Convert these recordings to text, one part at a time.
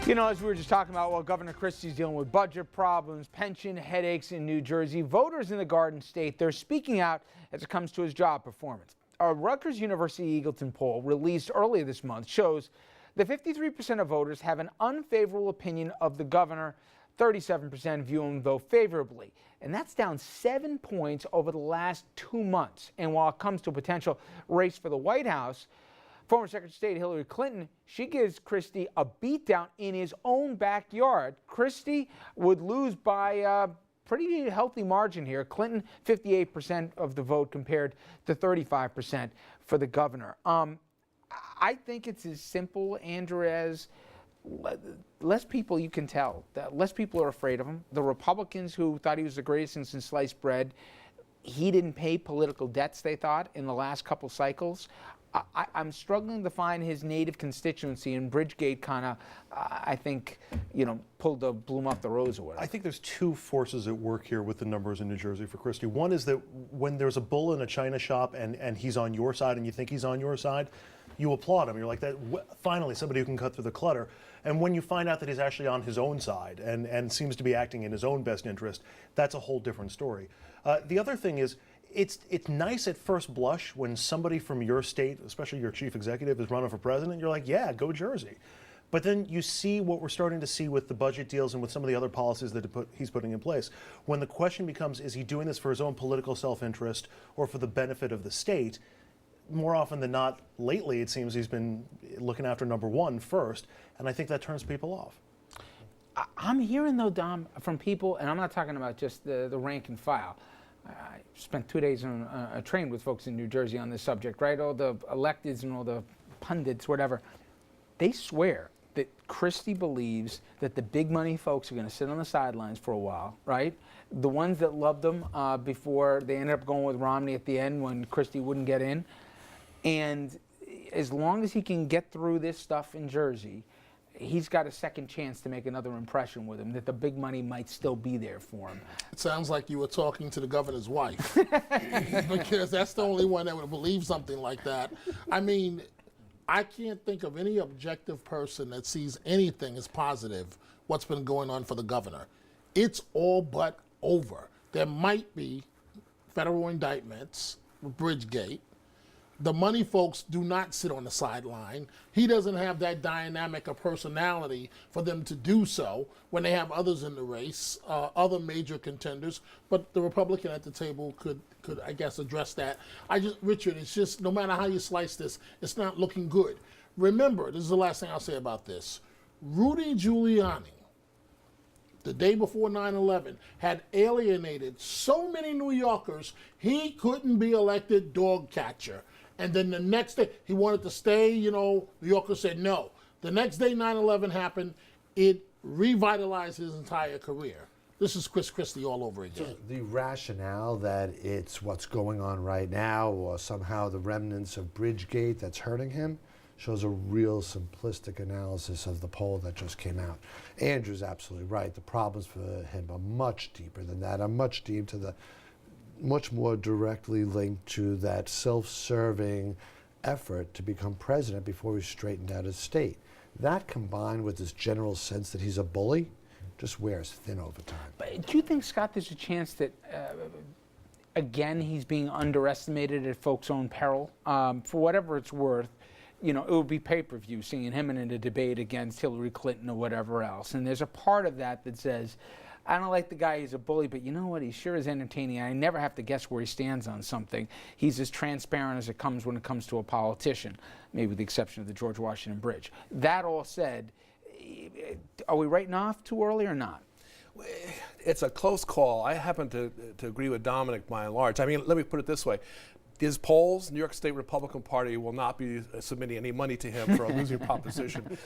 You know, as we were just talking about, well, Governor Christie's dealing with budget problems, pension headaches in New Jersey. Voters in the Garden State, they're speaking out as it comes to his job performance. A Rutgers University Eagleton poll released earlier this month shows that 53% of voters have an unfavorable opinion of the governor. 37% view him, though, favorably. And that's down 7 points over the last 2 months. And while it comes to a potential race for the White House, former Secretary of State Hillary Clinton, she gives Christie a beatdown in his own backyard. Christie would lose by a pretty healthy margin here. Clinton, 58% of the vote compared to 35% for the governor. I think it's as simple, Andrew, as less people, you can tell, that less people are afraid of him. The Republicans who thought he was the greatest thing since sliced bread, he didn't pay political debts, they thought, in the last couple cycles. I'm struggling to find his native constituency, and Bridgegate kind of, I think, you know, pulled the bloom off the rose or whatever. I think there's two forces at work here with the numbers in New Jersey for Christie. One is that when there's a bull in a china shop and he's on your side and you think he's on your side, you applaud him. You're like, that. Finally, somebody who can cut through the clutter. And when you find out that he's actually on his own side and seems to be acting in his own best interest, that's a whole different story. The other thing is, it's nice at first blush when somebody from your state, especially your chief executive, is running for president. You're like, yeah, go Jersey. But then you see what we're starting to see with the budget deals and with some of the other policies that he's putting in place. When the question becomes, is he doing this for his own political self-interest or for the benefit of the state? More often than not, lately, it seems he's been looking after number one first, and I think that turns people off. I'm hearing, though, Dom, from people, and I'm not talking about just the rank and file. I spent 2 days on a train with folks in New Jersey on this subject, right? All the electeds and all the pundits, whatever. They swear that Christie believes that the big money folks are going to sit on the sidelines for a while, right? The ones that loved him before they ended up going with Romney at the end when Christie wouldn't get in. And as long as he can get through this stuff in Jersey, he's got a second chance to make another impression with him, that the big money might still be there for him. It sounds like you were talking to the governor's wife, because that's the only one that would believe something like that. I mean, I can't think of any objective person that sees anything as positive what's been going on for the governor. It's all but over. There might be federal indictments with Bridgegate. The money folks do not sit on the sideline. He doesn't have that dynamic of personality for them to do so when they have others in the race, other major contenders. But the Republican at the table could I guess, address that. Richard, it's just, no matter how you slice this, it's not looking good. Remember, this is the last thing I'll say about this. Rudy Giuliani, the day before 9/11, had alienated so many New Yorkers, he couldn't be elected dog catcher. And then the next day, he wanted to stay, you know, New Yorkers said no. The next day 9/11 happened, it revitalized his entire career. This is Chris Christie all over again. So the rationale that it's what's going on right now or somehow the remnants of Bridgegate that's hurting him shows a real simplistic analysis of the poll that just came out. Andrew's absolutely right. The problems for him are much deeper than that, are much deep to the much more directly linked to that self-serving effort to become president before he straightened out his state. That combined with this general sense that he's a bully just wears thin over time. But do you think, Scott, there's a chance that, again, he's being underestimated at folks' own peril? For whatever it's worth, you know, it would be pay-per-view seeing him in a debate against Hillary Clinton or whatever else. And there's a part of that that says, I don't like the guy, he's a bully, but you know what, he sure is entertaining. I never have to guess where he stands on something. He's as transparent as it comes when it comes to a politician, maybe with the exception of the George Washington Bridge. That all said, are we writing off too early or not? It's a close call. I happen to agree with Dominic by and large. I mean, let me put it this way. His polls, New York State Republican Party will not be submitting any money to him for a losing proposition,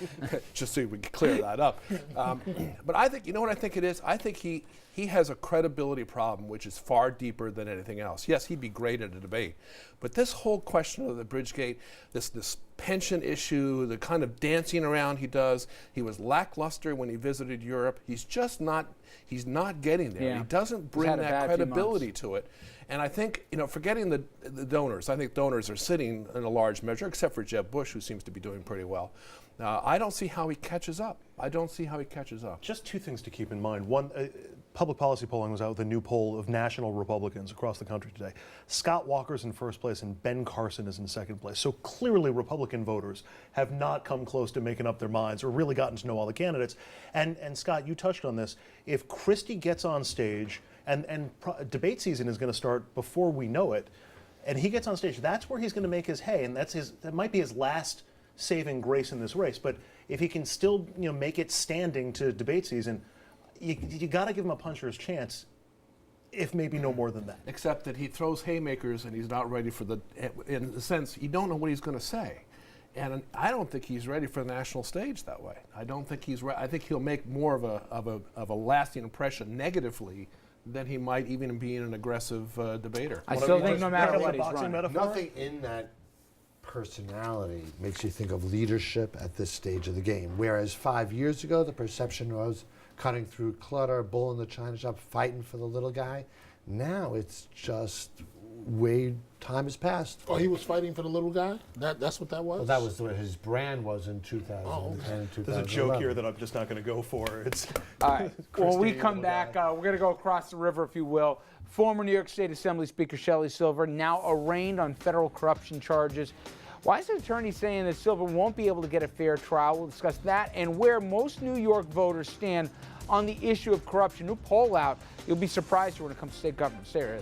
just so we can clear that up. But I think, you know what I think it is? I think he has a credibility problem, which is far deeper than anything else. Yes, he'd be great at a debate, but this whole question of the Bridgegate, this pension issue, the kind of dancing around he does, he was lackluster when he visited Europe. He's just not, he's not getting there. Yeah. He doesn't bring that credibility to it. And I think, forgetting the donors, I think donors are sitting in a large measure, except for Jeb Bush, who seems to be doing pretty well. I don't see how he catches up. Just two things to keep in mind. One, public policy polling was out with a new poll of national Republicans across the country today. Scott Walker's in first place and Ben Carson is in second place. So clearly Republican voters have not come close to making up their minds or really gotten to know all the candidates. And Scott, you touched on this. If Christie gets on stage, and debate season is going to start before we know it, and he gets on stage, that's where he's going to make his hay, and that might be his last saving grace in this race. But if he can still make it standing to debate season, you got to give him a puncher's chance, if maybe no more than that. Except that he throws haymakers and he's not ready for in the sense, you don't know what he's going to say. And I don't think he's ready for the national stage that way. I don't think he's I think he'll make more of a lasting impression negatively than he might even be an aggressive debater. I still think no matter what he's running. Nothing in that personality makes you think of leadership at this stage of the game. Whereas 5 years ago, the perception was cutting through clutter, bull in the china shop, fighting for the little guy. Now it's just way time has passed. Oh, he was fighting for the little guy? That's what that was? Well, that was what his brand was in 2010, okay. 2011. There's a joke here that I'm just not going to go for. It's All right. When we Christie, come little back, guy. we're going to go across the river, if you will. Former New York State Assembly Speaker Shelley Silver now arraigned on federal corruption charges. Why is the attorney saying that Silver won't be able to get a fair trial? We'll discuss that and where most New York voters stand on the issue of corruption. New poll out. You'll be surprised when it comes to state government. Stay here.